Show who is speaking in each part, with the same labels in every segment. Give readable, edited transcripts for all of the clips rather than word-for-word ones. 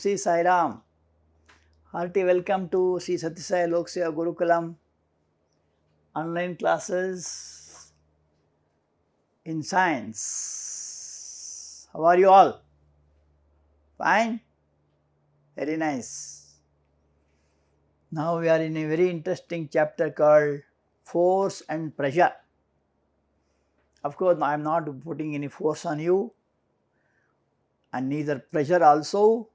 Speaker 1: Sri Sai Ram. Hearty welcome to Sri Sathya Loka Gurukulam online classes in science. How are you all? Fine? Very nice. Now we are in a very interesting chapter called Force and Pressure. Of course, I am not putting any force on you and neither pressure also.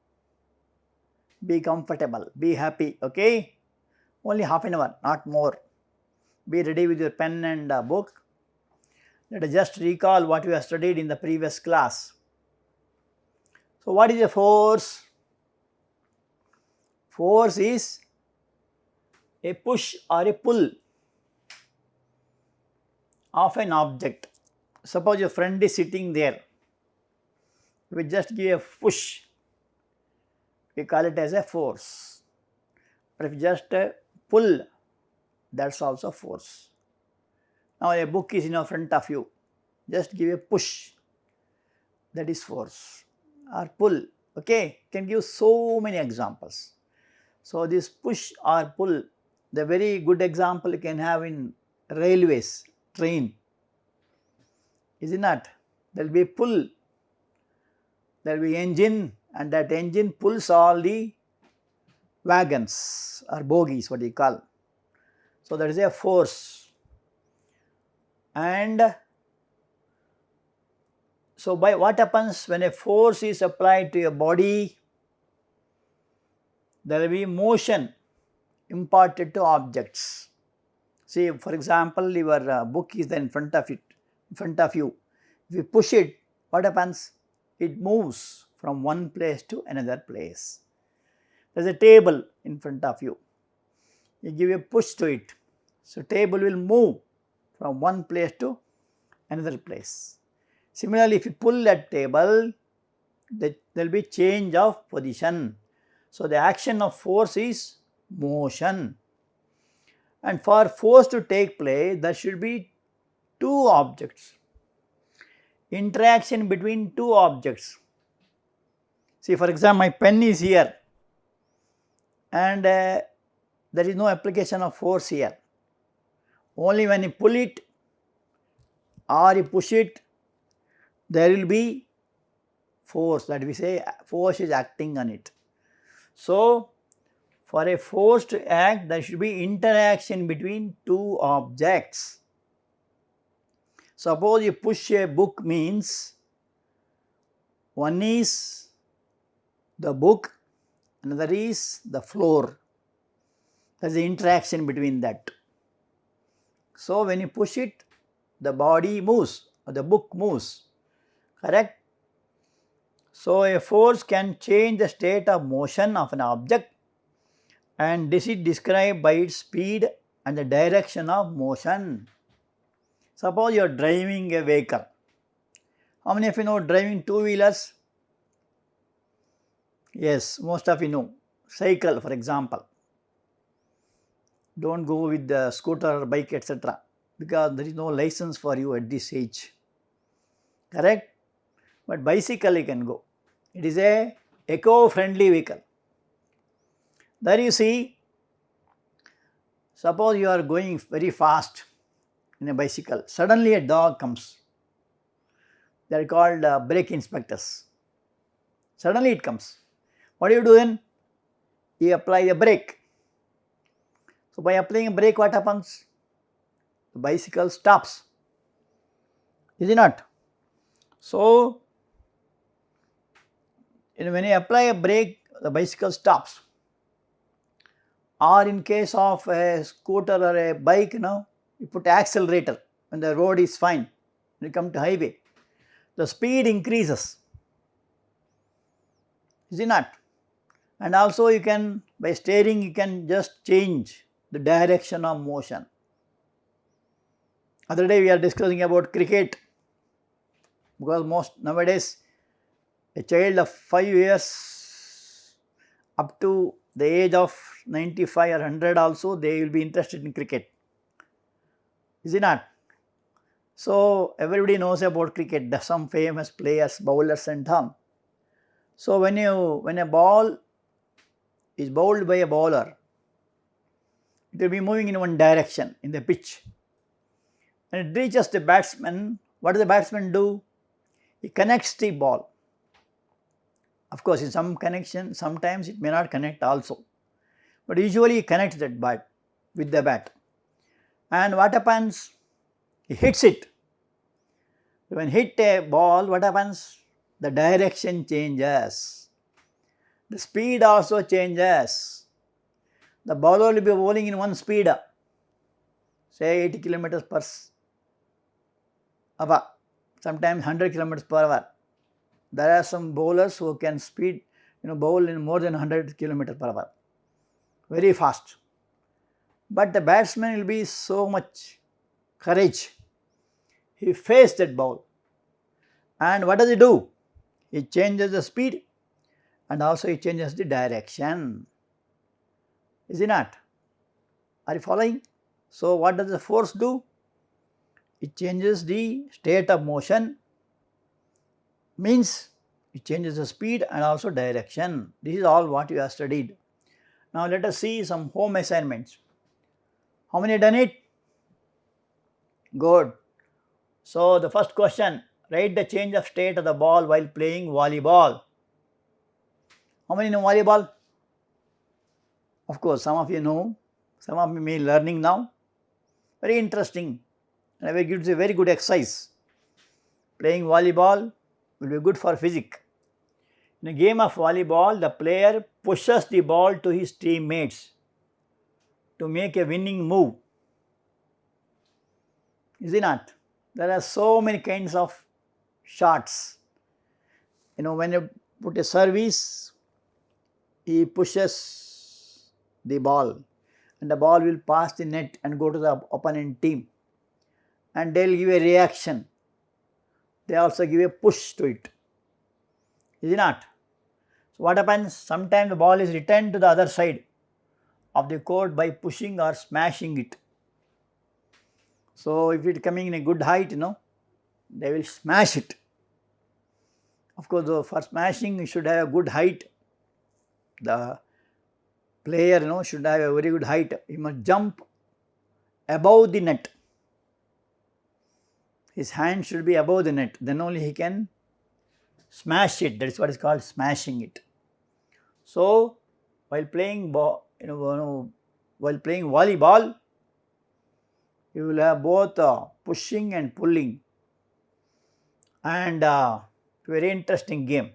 Speaker 1: Be comfortable, be happy, okay? Only half an hour, not more. Be ready with your pen and book. Let us just recall what we have studied in the previous class. So, what is a force? Force is a push or a pull of an object. Suppose your friend is sitting there. We just give a push. We call it as a force. But if you just pull, that is also force. Now a book is in front of you. Just give a push. That is force or pull. Okay, can give so many examples. So this push or pull, the very good example you can have in railways, train. Is it not? There will be pull. There will be engine, and that engine pulls all the wagons or bogies, what you call. So that is a force. And so by what happens when a force is applied to a body, there will be motion imparted to objects. See, for example, your book is there in front of you. If you push it, what happens? It moves from one place to another place. There is a table in front of you. You give a push to it. So, table will move from one place to another place. Similarly, if you pull that table, there will be change of position. So, the action of force is motion. And for force to take place, there should be two objects. Interaction between two objects. See, for example, my pen is here and there is no application of force here. Only when you pull it or you push it, there will be force, that we say force is acting on it. So, for a force to act, there should be interaction between two objects. Suppose you push a book, means one is the book, another is the floor. There is the interaction between that. So, when you push it, the body moves or the book moves, correct? So, a force can change the state of motion of an object, and this is described by its speed and the direction of motion. Suppose you are driving a vehicle. How many of you know driving two-wheelers? Yes, most of you know. Cycle, for example. Don't go with the scooter, bike, etc. because there is no license for you at this age. Correct? But bicycle you can go. It is a eco-friendly vehicle. There you see, suppose you are going very fast in a bicycle, suddenly a dog comes. They are called brake inspectors. Suddenly it comes. What do you do then? You apply a brake. So, by applying a brake, what happens? The bicycle stops. Is it not? So, when you apply a brake, the bicycle stops. Or in case of a scooter or a bike, you put accelerator when the road is fine. When you come to highway, the speed increases. Is it not? And also you can, by steering, you can just change the direction of motion. Other day we are discussing about cricket, because nowadays a child of 5 years up to the age of 95 or 100 also, they will be interested in cricket. Is it not? So, everybody knows about cricket, some famous players, bowlers and all. So when a ball is bowled by a bowler, it will be moving in one direction in the pitch. When it reaches the batsman, what does the batsman do? He connects the ball. Of course, in some connection, sometimes it may not connect also, but usually he connects that bat with the bat. And what happens? He hits it. When hit a ball, what happens? The direction changes. The speed also changes. The bowler will be bowling in one speed, say 80 kilometers per hour, sometimes 100 kilometers per hour. There are some bowlers who can bowl in more than 100 kilometers per hour, very fast. But the batsman will be so much courage. He faced that ball. And what does he do? He changes the speed and also he changes the direction. Is it not? Are you following? So what does the force do? It changes the state of motion, means it changes the speed and also direction. This is all what you have studied. Now let us see some home assignments. How many done it? Good. So the first question, write the change of state of the ball while playing volleyball. How many know volleyball? Of course, some of you know, some of you may be learning now. Very interesting and it gives a very good exercise. Playing volleyball will be good for physics. In a game of volleyball, the player pushes the ball to his teammates to make a winning move. Is it not? There are so many kinds of shots. When you put a service, he pushes the ball and the ball will pass the net and go to the opponent team and they will give a reaction. They also give a push to it. Is it not? So what happens? Sometimes the ball is returned to the other side of the court by pushing or smashing it. So if it is coming in a good height, they will smash it. Of course, for smashing you should have a good height. The player should have a very good height. He must jump above the net. His hand should be above the net. Then only he can smash it. That is what is called smashing it. So while playing volleyball, you will have both pushing and pulling, and very interesting game.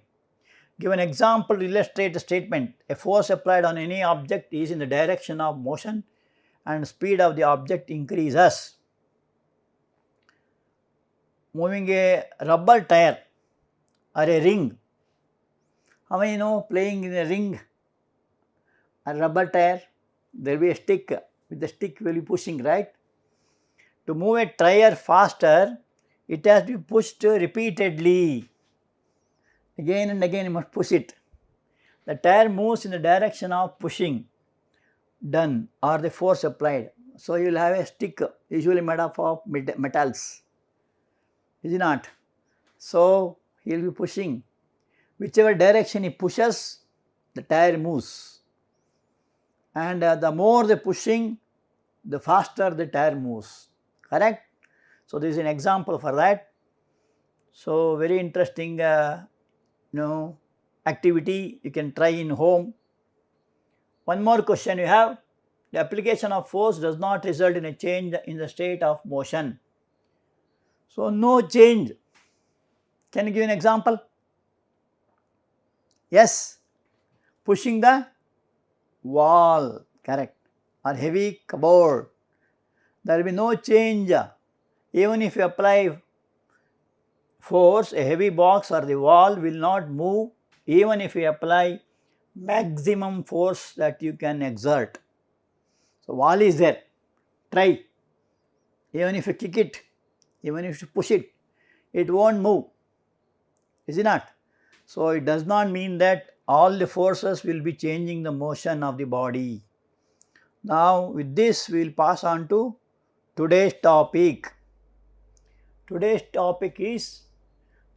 Speaker 1: Give an example to illustrate the statement. A force applied on any object is in the direction of motion and speed of the object increases. Moving a rubber tire or a ring. How many know playing in a ring? A rubber tire, there will be a stick. With the stick we will be pushing, right? To move a tire faster, it has to be pushed repeatedly. Again and again you must push it. The tire moves in the direction of pushing done or the force applied. So you will have a stick usually made up of metals. Is it not? So he will be pushing. Whichever direction he pushes, the tire moves. And the more the pushing, the faster the tire moves. Correct? So this is an example for that. So very interesting activity you can try in home. One more question you have. The application of force does not result in a change in the state of motion. So no change. Can you give an example? Yes. Pushing the wall, correct, or heavy cupboard. There will be no change. Even if you apply force, a heavy box or the wall will not move even if you apply maximum force that you can exert. So wall is there. Try. Even if you kick it, even if you push it, it won't move. Is it not? So it does not mean that all the forces will be changing the motion of the body. Now with this we will pass on to today's topic. Today's topic is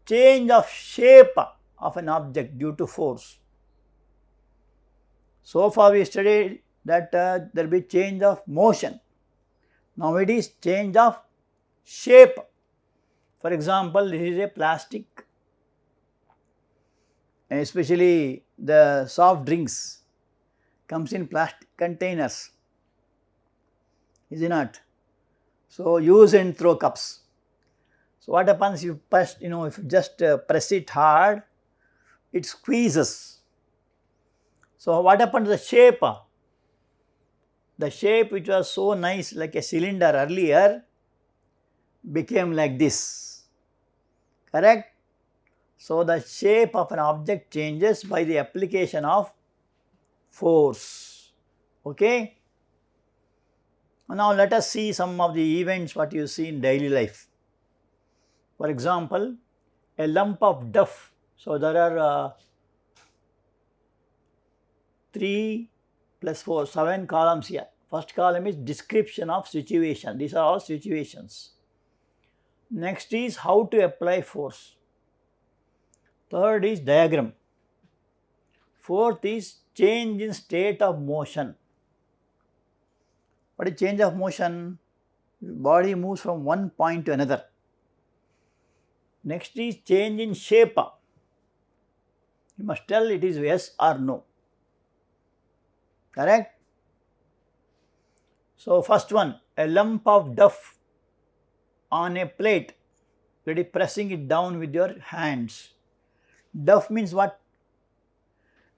Speaker 1: change of shape of an object due to force. So far we studied that there will be change of motion. Now it is change of shape. For example, this is a plastic, especially the soft drinks comes in plastic containers, is it not? So use and throw cups. So what happens, you press, if you just press it hard, it squeezes. So what happened to the shape? The shape which was so nice like a cylinder earlier became like this, correct? So the shape of an object changes by the application of force, okay? Now let us see some of the events what you see in daily life. For example, a lump of duff. So there are 3 plus 4, 7 columns here. First column is description of situation. These are all situations. Next is how to apply force. Third is diagram. Fourth is change in state of motion. What is change of motion? Body moves from one point to another. Next is change in shape. You must tell it is yes or no. Correct? So first one, a lump of duff on a plate. Let it pressing it down with your hands. Duff means what?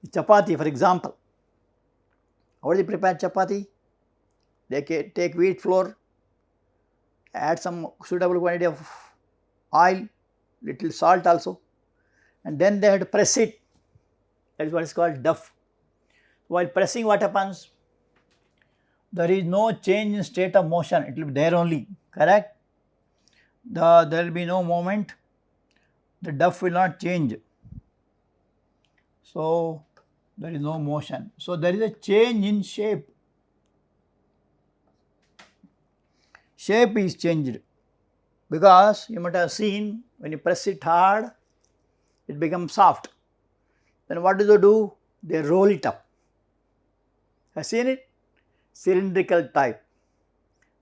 Speaker 1: Chapati, for example. How do they prepare chapati? They take wheat flour, add some suitable quantity of oil, little salt also, and then they have to press it. That is what is called duff. While pressing, what happens? There is no change in state of motion, it will be there only, correct? There will be no movement, the duff will not change. So there is no motion. So there is a change in shape. Shape is changed because you might have seen when you press it hard, it becomes soft. Then what do? They roll it up. Have seen it? Cylindrical type.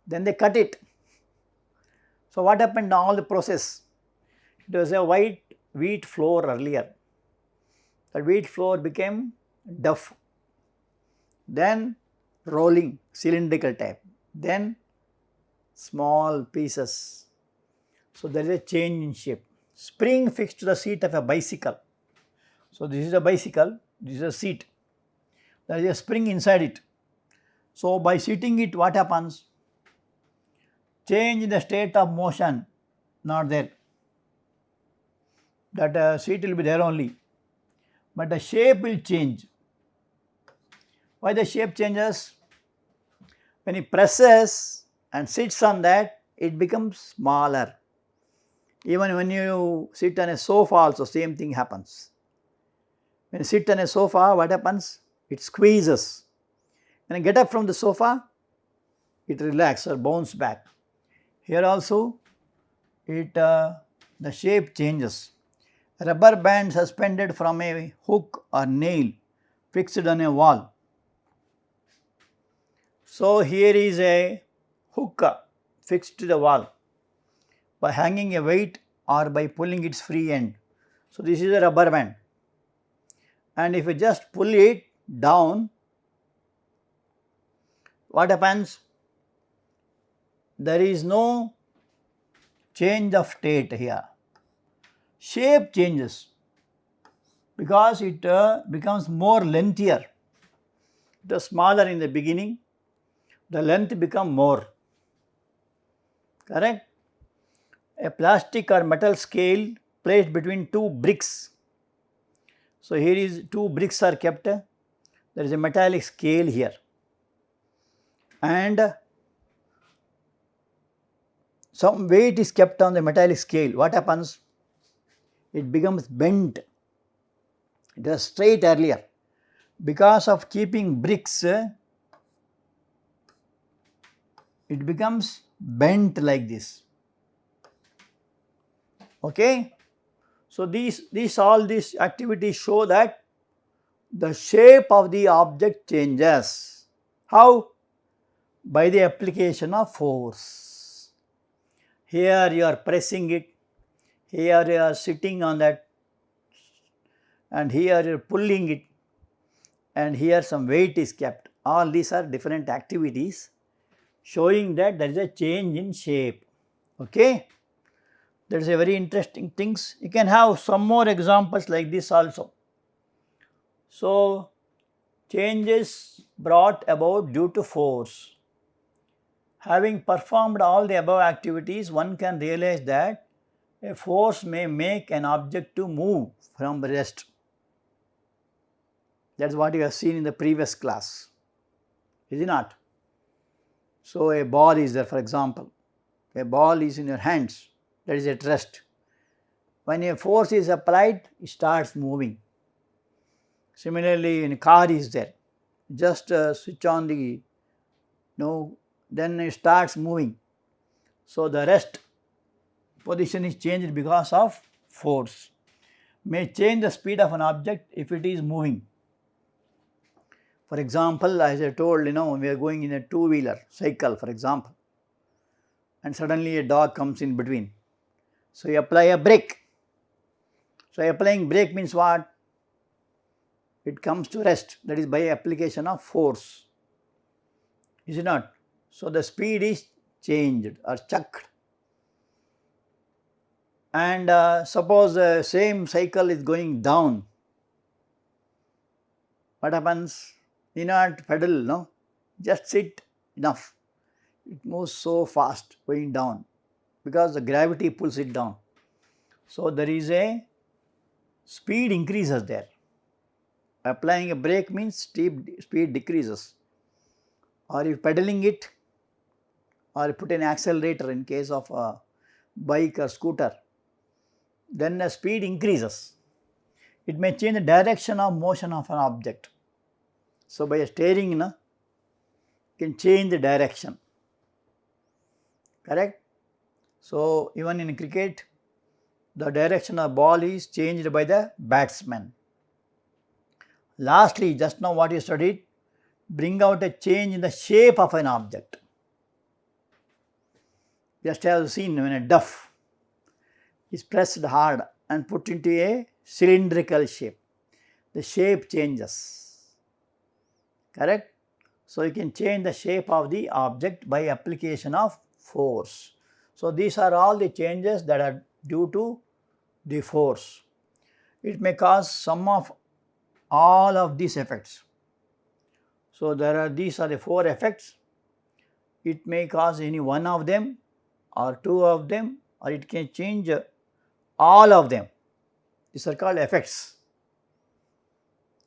Speaker 1: Then they cut it. So what happened in all the process? It was a white wheat flour earlier. The wheat flour became duff. Then rolling, cylindrical type. Then small pieces. So there is a change in shape. Spring fixed to the seat of a bicycle. So this is a bicycle, this is a seat. There is a spring inside it. So by seating it, what happens? Change in the state of motion, not there. That seat will be there only. But the shape will change. Why the shape changes? When he presses and sits on that, it becomes smaller. Even when you sit on a sofa also, same thing happens. When you sit on a sofa, what happens? It squeezes. When you get up from the sofa, it relaxes or bounces back. Here also, the shape changes. A rubber band suspended from a hook or nail fixed on a wall. So here is a hook fixed to the wall by hanging a weight or by pulling its free end. So this is a rubber band, and if you just pull it down, what happens? There is no change of state here. Shape changes because it becomes more lengthier. It was smaller in the beginning, the length become more, correct? A plastic or metal scale placed between two bricks. So here is two bricks are kept, there is a metallic scale here, and some weight is kept on the metallic scale. What happens? It becomes bent. It was straight earlier. Because of keeping bricks, it becomes bent like this. Okay? So, all these activities show that the shape of the object changes. How? By the application of force. Here you are pressing it, here you are sitting on that, and here you are pulling it, and here some weight is kept. All these are different activities showing that there is a change in shape. Okay? That is a very interesting things. You can have some more examples like this also. So, changes brought about due to force. Having performed all the above activities, one can realize that a force may make an object to move from rest. That is what you have seen in the previous class, is it not? So, a ball is there, for example, a ball is in your hands, that is at rest. When a force is applied, it starts moving. Similarly, when a car is there, just switch on the, then it starts moving. So, the rest position is changed because of force. May change the speed of an object if it is moving. For example, as I told, we are going in a two-wheeler cycle, for example, and suddenly a dog comes in between. So, you apply a brake. So, applying brake means what? It comes to rest, that is by application of force, is it not? So, the speed is changed or chucked. And suppose the same cycle is going down, what happens? You not pedal, no? Just sit, enough. It moves so fast going down because the gravity pulls it down. So, there is a speed increases there. Applying a brake means speed decreases, or if pedaling it, or put an accelerator in case of a bike or scooter, then the speed increases. It may change the direction of motion of an object. So, by steering, you can change the direction, correct? So, even in cricket, the direction of ball is changed by the batsman. Lastly, just now what you studied, bring out a change in the shape of an object. Just have seen when a duff is pressed hard and put into a cylindrical shape, the shape changes, correct? So, you can change the shape of the object by application of force. So, these are all the changes that are due to the force. It may cause some of all of these effects. So, these are the four effects. It may cause any one of them or two of them, or it can change all of them. These are called effects.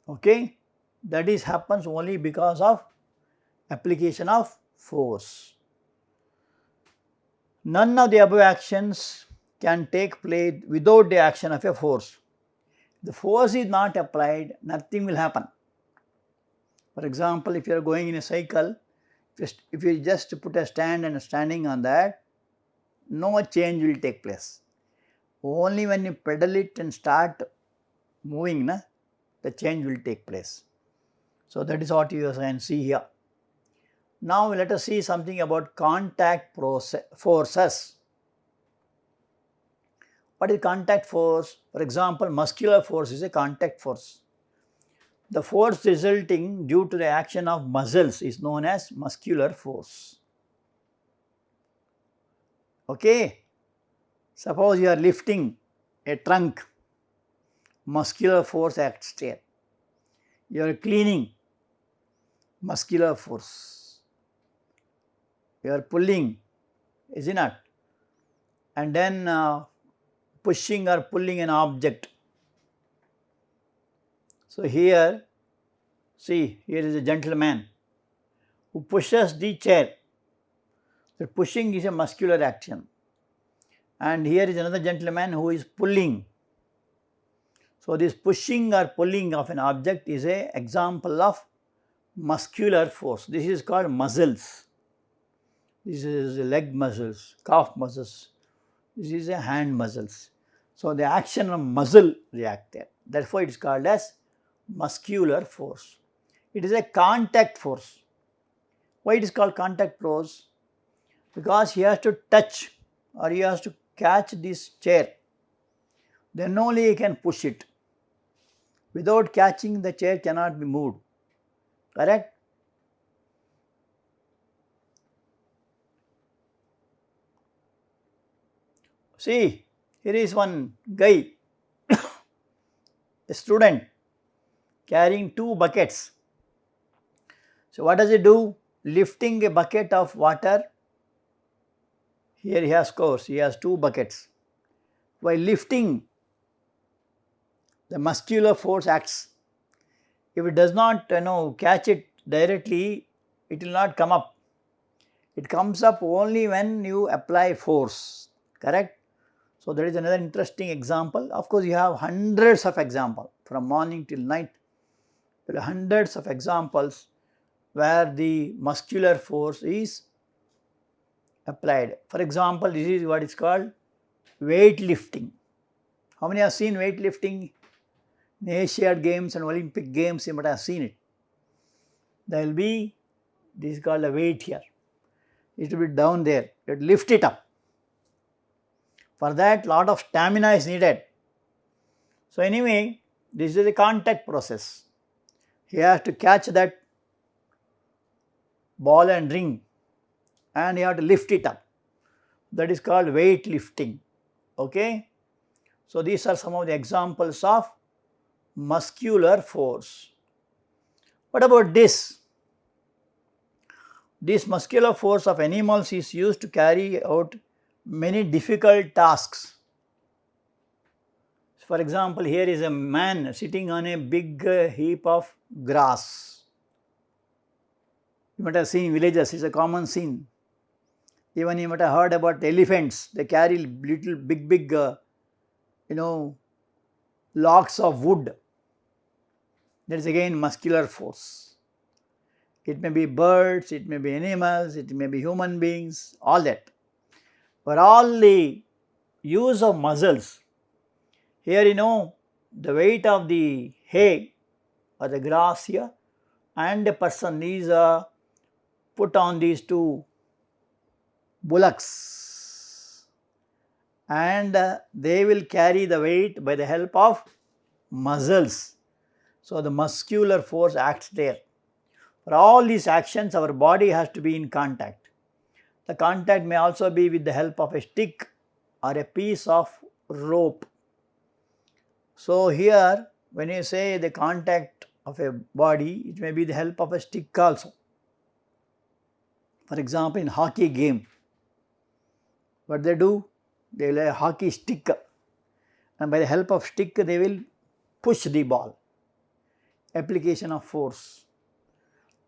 Speaker 1: Okay? That is happens only because of application of force. None of the above actions can take place without the action of a force. The force is not applied, nothing will happen. For example, if you are going in a cycle, if you just put a stand and standing on that, no change will take place. Only when you pedal it and start moving, the change will take place. So, that is what you can see here. Now, let us see something about contact forces. What is contact force? For example, muscular force is a contact force. The force resulting due to the action of muscles is known as muscular force. Okay? Suppose you are lifting a trunk, muscular force acts there. You are cleaning, muscular force. You are pulling, is it not? And then pushing or pulling an object. So, here, see, here is a gentleman who pushes the chair. The pushing is a muscular action. And here is another gentleman who is pulling. So, this pushing or pulling of an object is an example of muscular force. This is called muscles. This is leg muscles, calf muscles. This is a hand muscles. So, the action of muscle react there. Therefore, it is called as muscular force. It is a contact force. Why it is called contact force? Because he has to touch or he has to catch this chair, then only he can push it. Without catching, the chair cannot be moved. Correct? See, here is one guy, a student, carrying 2 buckets. So, what does he do? Lifting a bucket of water. Here he has course, he has 2 buckets. While lifting, the muscular force acts. If it does not catch it directly, it will not come up. It comes up only when you apply force. Correct? So, that is another interesting example. Of course, you have hundreds of examples from morning till night. There are hundreds of examples where the muscular force is applied. For example, this is what is called weightlifting. How many have seen weightlifting? In Asian Games and Olympic Games, you might have seen it. There will be, this is called a weight here. It will be down there. You have to lift it up. For that, lot of stamina is needed. So, anyway, this is a contact process. He has to catch that ball and ring and you have to lift it up. That is called weight lifting. Okay. So, these are some of the examples of muscular force. What about this? This muscular force of animals is used to carry out many difficult tasks. For example, here is a man sitting on a big heap of grass. You might have seen villages, it is a common scene. Even you might have heard about elephants, they carry little big logs of wood. That is again muscular force. It may be birds, it may be animals, it may be human beings, all that. For all the use of muscles, here the weight of the hay or the grass here and a person is put on these 2 bullocks and they will carry the weight by the help of muscles. So, the muscular force acts there. For all these actions, our body has to be in contact. The contact may also be with the help of a stick or a piece of rope. So, here when you say the contact of a body, it may be the help of a stick also. For example, in hockey game, what they do? They will have a hockey stick and by the help of stick they will push the ball. Application of force.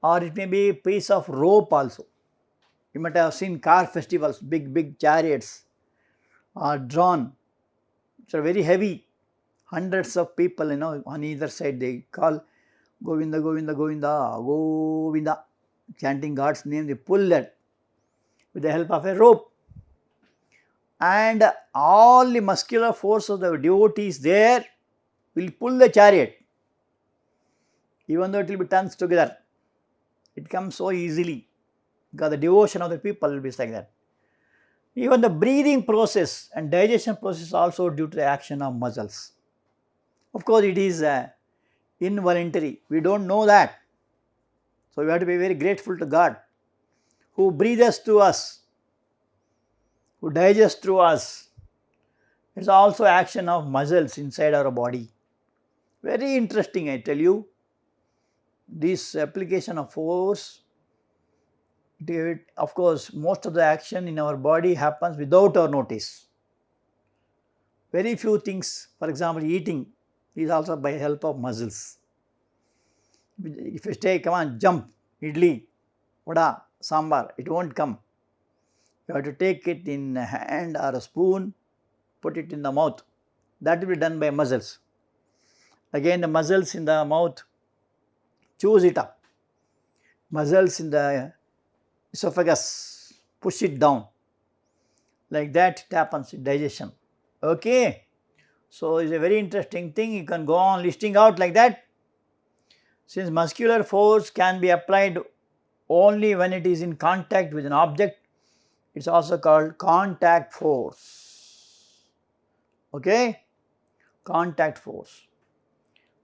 Speaker 1: Or it may be a piece of rope also. You might have seen car festivals, big chariots are drawn. It's very heavy. Hundreds of people on either side they call Govinda, Govinda, Govinda, Govinda, chanting God's name. They pull that with the help of a rope. And all the muscular force of the devotees there will pull the chariot. Even though it will be tons together, it comes so easily because the devotion of the people will be like that. Even the breathing process and digestion process also due to the action of muscles. Of course, it is involuntary. We don't know that. So, we have to be very grateful to God who breathes through us, who digests through us. It is also action of muscles inside our body. Very interesting, I tell you. This application of force, of course, most of the action in our body happens without our notice. Very few things, for example, eating is also by help of muscles. If you say, come on, jump, idli, vada, sambar, it won't come. You have to take it in a hand or a spoon, put it in the mouth. That will be done by muscles. Again, the muscles in the mouth chews it up. Muscles in the esophagus push it down. Like that it happens in digestion. Okay. So, it is a very interesting thing, you can go on listing out like that. Since muscular force can be applied only when it is in contact with an object, it is also called contact force. Okay? Contact force.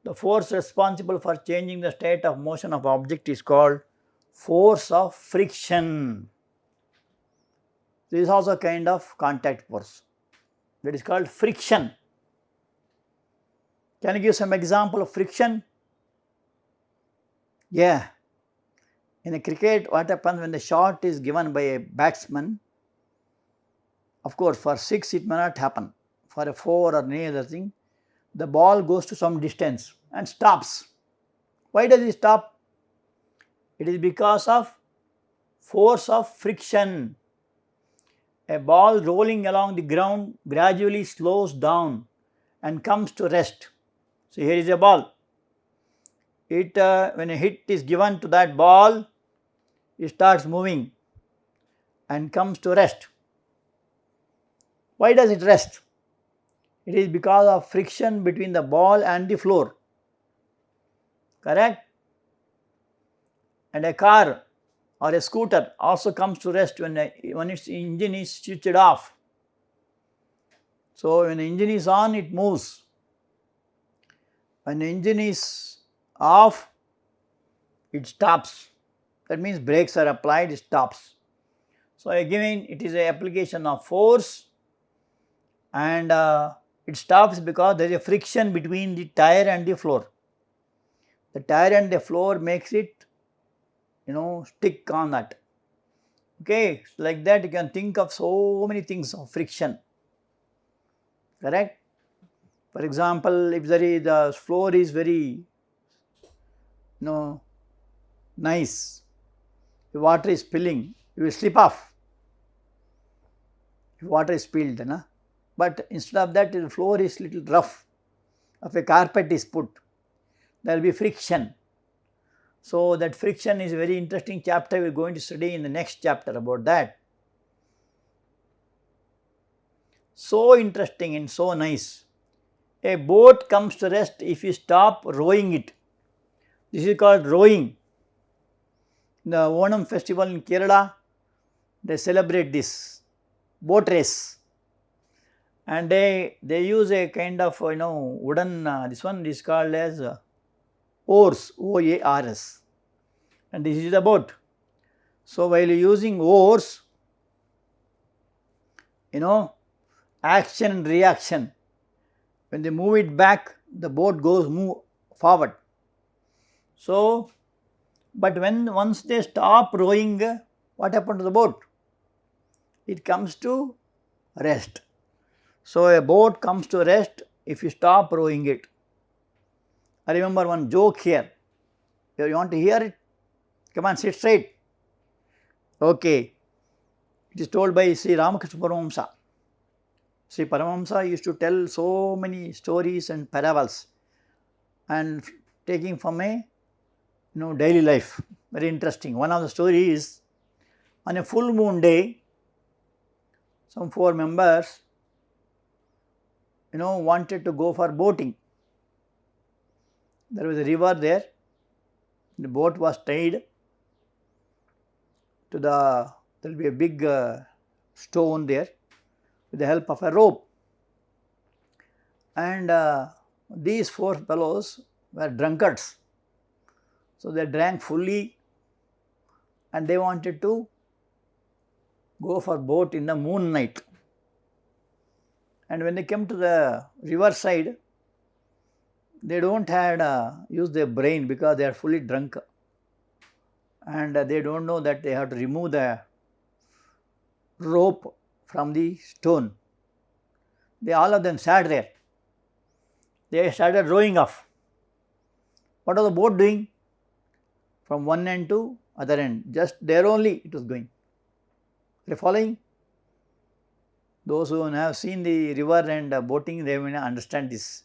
Speaker 1: The force responsible for changing the state of motion of object is called force of friction. This is also a kind of contact force, that is called friction. Can you give some example of friction? Yeah. In a cricket, what happens when the shot is given by a batsman? Of course, for 6 it may not happen. For a 4 or any other thing, the ball goes to some distance and stops. Why does it stop? It is because of force of friction. A ball rolling along the ground gradually slows down and comes to rest. So, here is a ball. When a hit is given to that ball, it starts moving and comes to rest. Why does it rest? It is because of friction between the ball and the floor. Correct? And a car or a scooter also comes to rest when its engine is switched off. So, when the engine is on, it moves. When the engine is off, it stops. That means brakes are applied, it stops. So, again it is an application of force, and it stops because there is a friction between the tire and the floor. The tire and the floor makes it, stick on that. Okay, so like that you can think of so many things of friction. Correct? For example, if the floor is very nice, if water is spilling, you will slip off if water is spilled. But instead of that, the floor is little rough, if a carpet is put, there will be friction. So, that friction is a very interesting chapter, we are going to study in the next chapter about that. So interesting and so nice. A boat comes to rest if you stop rowing it. This is called rowing. The Onam festival in Kerala, they celebrate this boat race, and they use a kind of wooden, this one is called as oars, O-A-R-S, and this is the boat. So, while using oars, action and reaction, when they move it back, the boat move forward. So, but once they stop rowing, what happened to the boat? It comes to rest. So, a boat comes to rest if you stop rowing it. I remember one joke here. You want to hear it? Come on, sit straight. Okay. It is told by Sri Ramakrishna Paramahamsa. Sri Paramahamsa used to tell so many stories and parables, and taking from a daily life, very interesting. One of the stories is, on a full moon day, some 4 members wanted to go for boating. There was a river there, the boat was tied to there will be a big stone there with the help of a rope, and these 4 fellows were drunkards. So, they drank fully and they wanted to go for boat in the moon night. And when they came to the river side, they don't use their brain because they are fully drunk, and they don't know that they have to remove the rope from the stone. All of them sat there. They started rowing off. What was the boat doing? From one end to other end, just there only it was going. Are you following? Those who have seen the river and boating, they may understand this.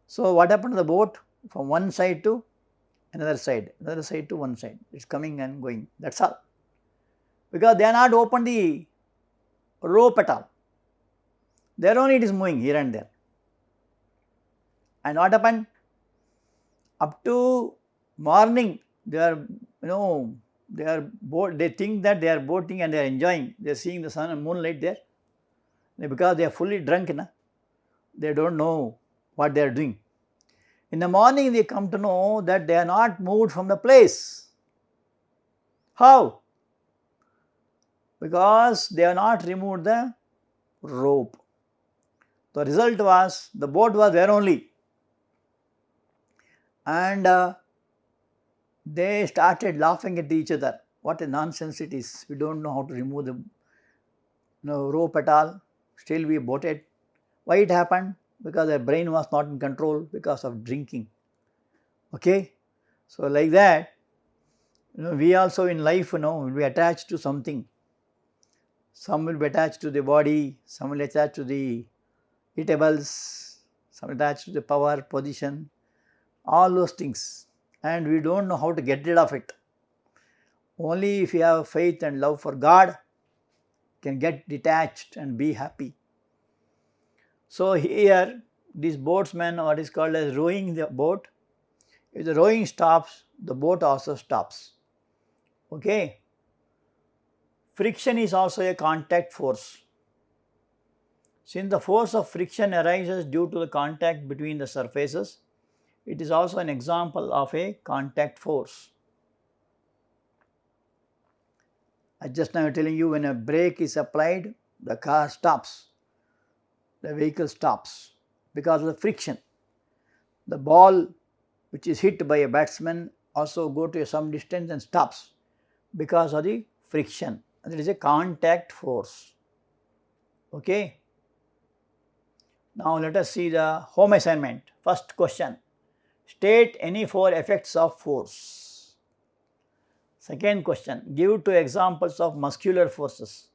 Speaker 1: So, what happened to the boat? From one side to another side to one side, it is coming and going, that is all. Because they are not opened the rope at all, there only it is moving here and there. And what happened? Up to morning, they are, they think that they are boating and they are enjoying. They are seeing the sun and moonlight there. Because they are fully drunk, they don't know what they are doing. In the morning, they come to know that they are not moved from the place. How? Because they have not removed the rope. The result was the boat was there only, and they started laughing at each other. What a nonsense it is! We don't know how to remove the rope at all. Still we boated. Why it happened? Because their brain was not in control because of drinking. Okay, so like that, we also in life, will be attached to something. Some will be attached to the body, some will attach to the eatables, some attached to the power, position, all those things, and we don't know how to get rid of it. Only if you have faith and love for God, can get detached and be happy. So here this boatsman, what is called as rowing the boat, if the rowing stops, the boat also stops. Okay. Friction is also a contact force. Since the force of friction arises due to the contact between the surfaces, it is also an example of a contact force. I just now telling you, when a brake is applied, the car stops, the vehicle stops because of the friction. The ball which is hit by a batsman also go to some distance and stops because of the friction. And it is a contact force. Okay. Now let us see the home assignment. First question, state any 4 effects of force. Second question, give 2 examples of muscular forces.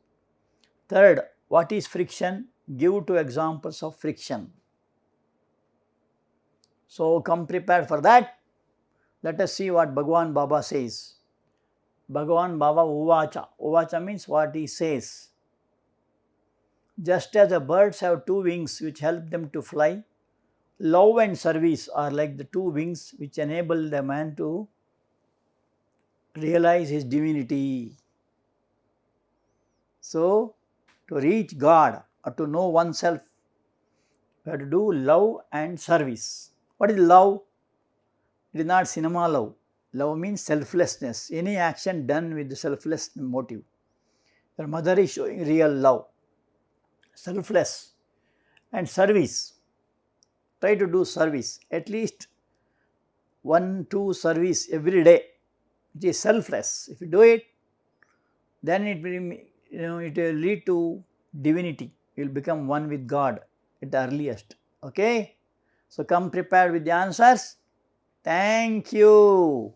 Speaker 1: Third, what is friction? Give 2 examples of friction. So come prepared for that. Let us see what Bhagwan Baba says. Bhagwan Baba Uvacha. Uvacha means what he says. Just as the birds have 2 wings which help them to fly, love and service are like the 2 wings which enable the man to realize his divinity. So, to reach God or to know oneself, we have to do love and service. What is love? It is not cinema love. Love means selflessness. Any action done with the selfless motive. Your mother is showing real love. Selfless. And service. Try to do service. At least 1-2 service every day, which is selfless. If you do it, then it will, it will lead to divinity. You will become one with God at the earliest. Okay. So come prepared with the answers. Thank you.